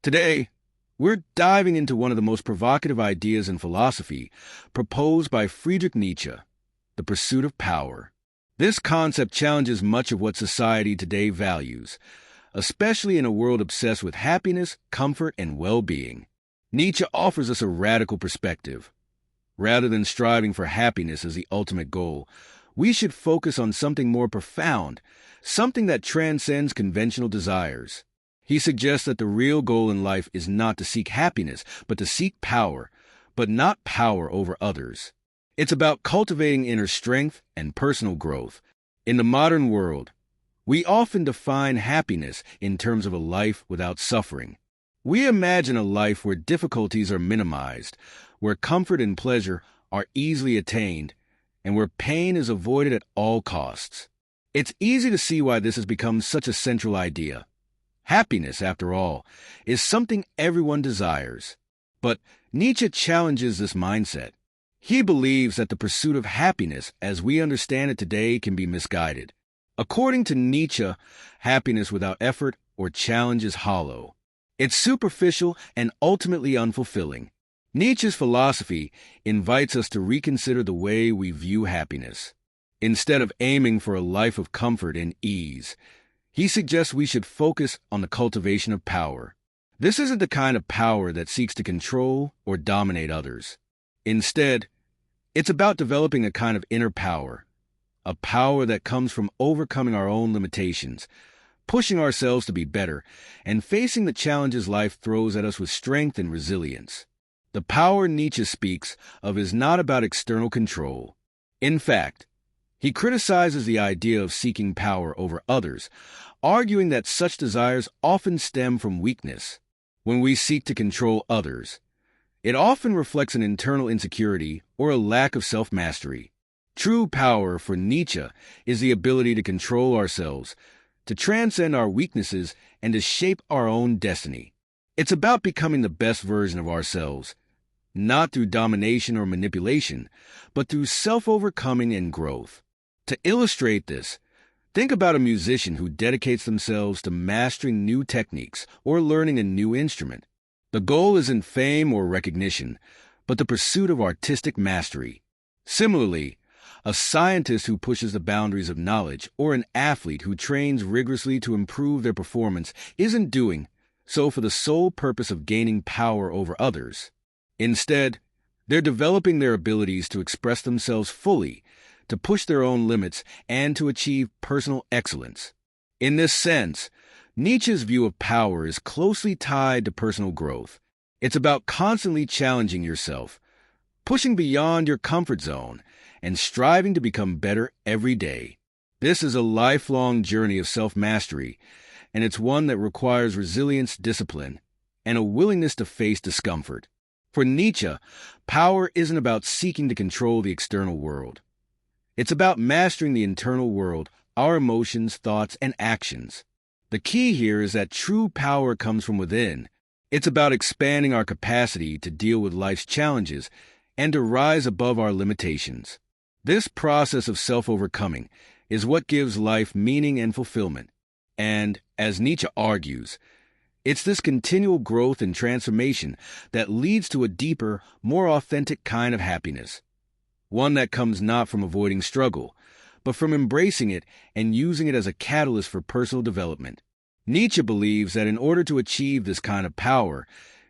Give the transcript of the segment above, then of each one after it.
Today, we're diving into one of the most provocative ideas in philosophy proposed by Friedrich Nietzsche, the pursuit of power. This concept challenges much of what society today values, especially in a world obsessed with happiness, comfort, and well-being. Nietzsche offers us a radical perspective. Rather than striving for happiness as the ultimate goal, we should focus on something more profound, something that transcends conventional desires. He suggests that the real goal in life is not to seek happiness, but to seek power, but not power over others. It's about cultivating inner strength and personal growth. In the modern world, we often define happiness in terms of a life without suffering. We imagine a life where difficulties are minimized, where comfort and pleasure are easily attained, and where pain is avoided at all costs. It's easy to see why this has become such a central idea. Happiness, after all, is something everyone desires. But Nietzsche challenges this mindset. He believes that the pursuit of happiness, as we understand it today, can be misguided. According to Nietzsche, happiness without effort or challenge is hollow. It's superficial and ultimately unfulfilling. Nietzsche's philosophy invites us to reconsider the way we view happiness. Instead of aiming for a life of comfort and ease, he suggests we should focus on the cultivation of power. This isn't the kind of power that seeks to control or dominate others. Instead, it's about developing a kind of inner power, a power that comes from overcoming our own limitations, pushing ourselves to be better, and facing the challenges life throws at us with strength and resilience. The power Nietzsche speaks of is not about external control. In fact, he criticizes the idea of seeking power over others, arguing that such desires often stem from weakness. When we seek to control others, it often reflects an internal insecurity or a lack of self-mastery. True power for Nietzsche is the ability to control ourselves, to transcend our weaknesses, and to shape our own destiny. It's about becoming the best version of ourselves, not through domination or manipulation, but through self-overcoming and growth. To illustrate this, think about a musician who dedicates themselves to mastering new techniques or learning a new instrument. The goal isn't fame or recognition, but the pursuit of artistic mastery. Similarly, a scientist who pushes the boundaries of knowledge or an athlete who trains rigorously to improve their performance isn't doing so for the sole purpose of gaining power over others. Instead, they're developing their abilities to express themselves fully, to push their own limits, and to achieve personal excellence. In this sense, Nietzsche's view of power is closely tied to personal growth. It's about constantly challenging yourself, pushing beyond your comfort zone, and striving to become better every day. This is a lifelong journey of self-mastery, and it's one that requires resilience, discipline, and a willingness to face discomfort. For Nietzsche, power isn't about seeking to control the external world. It's about mastering the internal world, our emotions, thoughts, and actions. The key here is that true power comes from within. It's about expanding our capacity to deal with life's challenges and to rise above our limitations. This process of self-overcoming is what gives life meaning and fulfillment. And, as Nietzsche argues, it's this continual growth and transformation that leads to a deeper, more authentic kind of happiness. One that comes not from avoiding struggle, but from embracing it and using it as a catalyst for personal development. Nietzsche believes that in order to achieve this kind of power,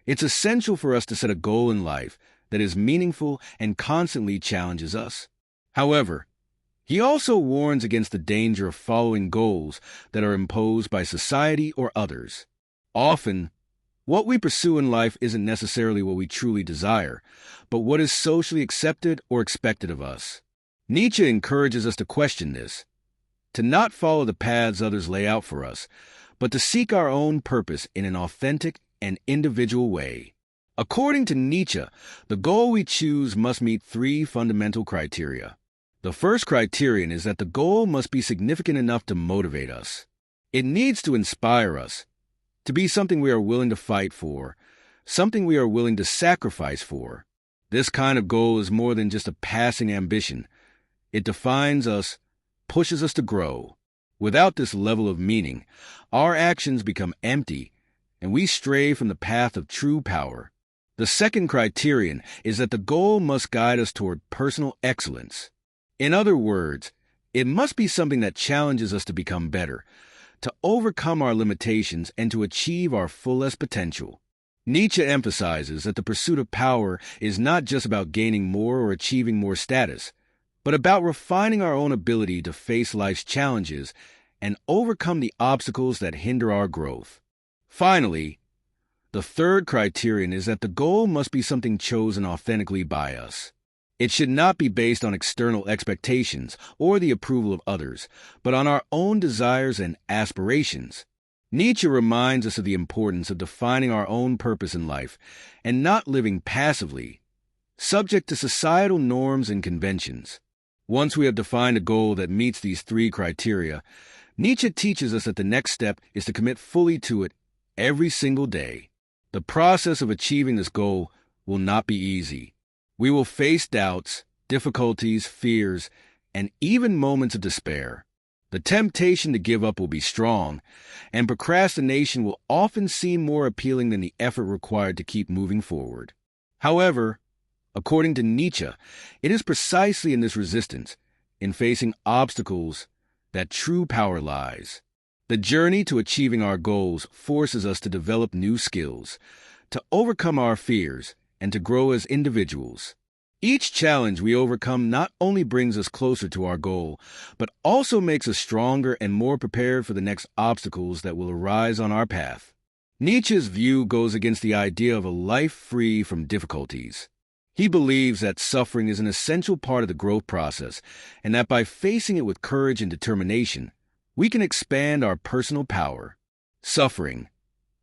it's essential for us to set a goal in life that is meaningful and constantly challenges us. However, he also warns against the danger of following goals that are imposed by society or others. Often, what we pursue in life isn't necessarily what we truly desire, but what is socially accepted or expected of us. Nietzsche encourages us to question this, to not follow the paths others lay out for us, but to seek our own purpose in an authentic and individual way. According to Nietzsche, the goal we choose must meet three fundamental criteria. The first criterion is that the goal must be significant enough to motivate us. It needs to inspire us, to be something we are willing to fight for, something we are willing to sacrifice for. This kind of goal is more than just a passing ambition. It defines us, pushes us to grow. Without this level of meaning, our actions become empty, and we stray from the path of true power. The second criterion is that the goal must guide us toward personal excellence. In other words, it must be something that challenges us to become better, to overcome our limitations, and to achieve our fullest potential. Nietzsche emphasizes that the pursuit of power is not just about gaining more or achieving more status, but about refining our own ability to face life's challenges and overcome the obstacles that hinder our growth. Finally, the third criterion is that the goal must be something chosen authentically by us. It should not be based on external expectations or the approval of others, but on our own desires and aspirations. Nietzsche reminds us of the importance of defining our own purpose in life and not living passively, subject to societal norms and conventions. Once we have defined a goal that meets these three criteria, Nietzsche teaches us that the next step is to commit fully to it every single day. The process of achieving this goal will not be easy. We will face doubts, difficulties, fears, and even moments of despair. The temptation to give up will be strong, and procrastination will often seem more appealing than the effort required to keep moving forward. However, according to Nietzsche, it is precisely in this resistance, in facing obstacles, that true power lies. The journey to achieving our goals forces us to develop new skills, to overcome our fears, and to grow as individuals. Each challenge we overcome not only brings us closer to our goal, but also makes us stronger and more prepared for the next obstacles that will arise on our path. Nietzsche's view goes against the idea of a life free from difficulties. He believes that suffering is an essential part of the growth process, and that by facing it with courage and determination, we can expand our personal power. Suffering,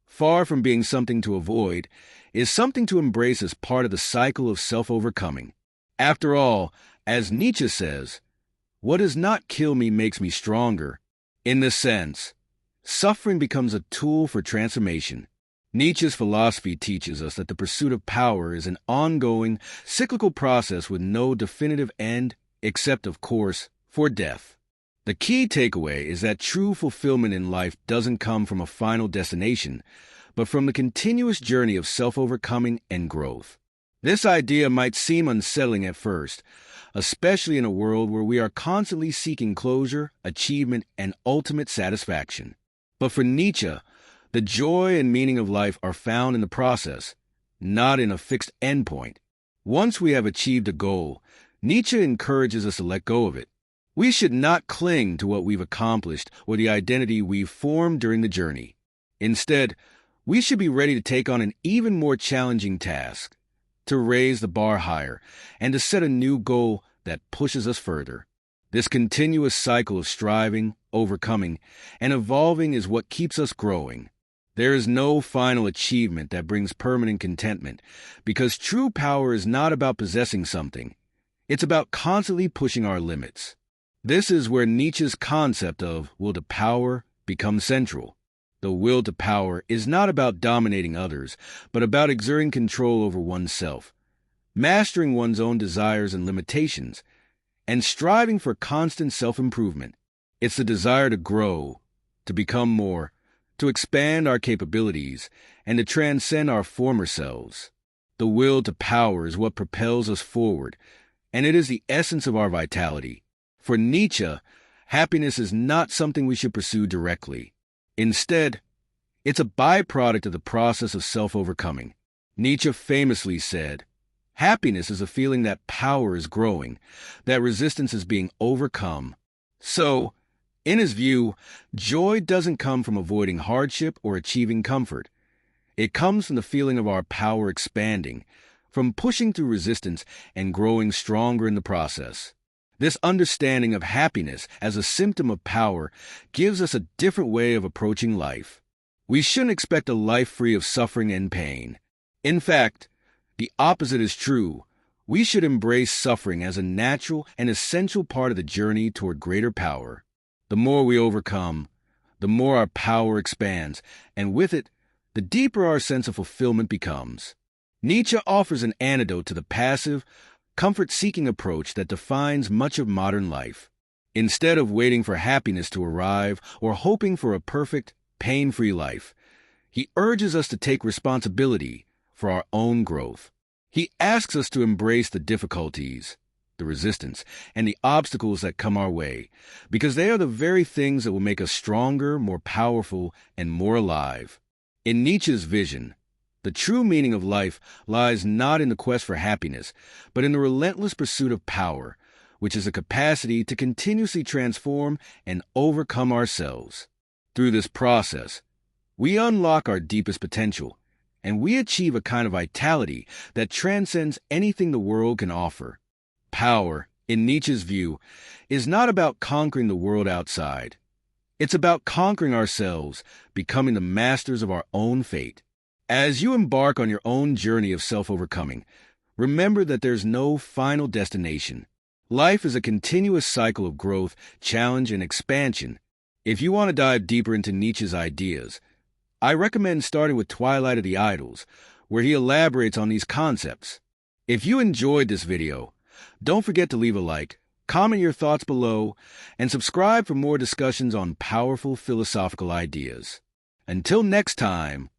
far from being something to avoid, is something to embrace as part of the cycle of self-overcoming. After all, as Nietzsche says, what does not kill me makes me stronger. In this sense, suffering becomes a tool for transformation. Nietzsche's philosophy teaches us that the pursuit of power is an ongoing, cyclical process with no definitive end, except, of course, for death. The key takeaway is that true fulfillment in life doesn't come from a final destination, but from the continuous journey of self-overcoming and growth. This idea might seem unsettling at first, especially in a world where we are constantly seeking closure, achievement, and ultimate satisfaction. But for Nietzsche, the joy and meaning of life are found in the process, not in a fixed endpoint. Once we have achieved a goal, Nietzsche encourages us to let go of it. We should not cling to what we've accomplished or the identity we've formed during the journey. Instead, we should be ready to take on an even more challenging task, to raise the bar higher, and to set a new goal that pushes us further. This continuous cycle of striving, overcoming, and evolving is what keeps us growing. There is no final achievement that brings permanent contentment, because true power is not about possessing something. It's about constantly pushing our limits. This is where Nietzsche's concept of will to power becomes central. The will to power is not about dominating others, but about exerting control over oneself, mastering one's own desires and limitations, and striving for constant self-improvement. It's the desire to grow, to become more, to expand our capabilities, and to transcend our former selves. The will to power is what propels us forward, and it is the essence of our vitality. For Nietzsche, happiness is not something we should pursue directly. Instead, it's a byproduct of the process of self-overcoming. Nietzsche famously said, "Happiness is a feeling that power is growing, that resistance is being overcome." So, in his view, joy doesn't come from avoiding hardship or achieving comfort. It comes from the feeling of our power expanding, from pushing through resistance and growing stronger in the process. This understanding of happiness as a symptom of power gives us a different way of approaching life. We shouldn't expect a life free of suffering and pain. In fact, the opposite is true. We should embrace suffering as a natural and essential part of the journey toward greater power. The more we overcome, the more our power expands, and with it, the deeper our sense of fulfillment becomes. Nietzsche offers an antidote to the passive, comfort-seeking approach that defines much of modern life. Instead of waiting for happiness to arrive or hoping for a perfect, pain-free life, He urges us to take responsibility for our own growth. He asks us to embrace the difficulties, the resistance, and the obstacles that come our way, because they are the very things that will make us stronger, more powerful, and more alive. In Nietzsche's vision, the true meaning of life lies not in the quest for happiness, but in the relentless pursuit of power, which is a capacity to continuously transform and overcome ourselves. Through this process, we unlock our deepest potential, and we achieve a kind of vitality that transcends anything the world can offer. Power, in Nietzsche's view, is not about conquering the world outside. It's about conquering ourselves, becoming the masters of our own fate. As you embark on your own journey of self-overcoming, remember that there's no final destination. Life is a continuous cycle of growth, challenge, and expansion. If you want to dive deeper into Nietzsche's ideas, I recommend starting with Twilight of the Idols, where he elaborates on these concepts. If you enjoyed this video, don't forget to leave a like, comment your thoughts below, and subscribe for more discussions on powerful philosophical ideas. Until next time,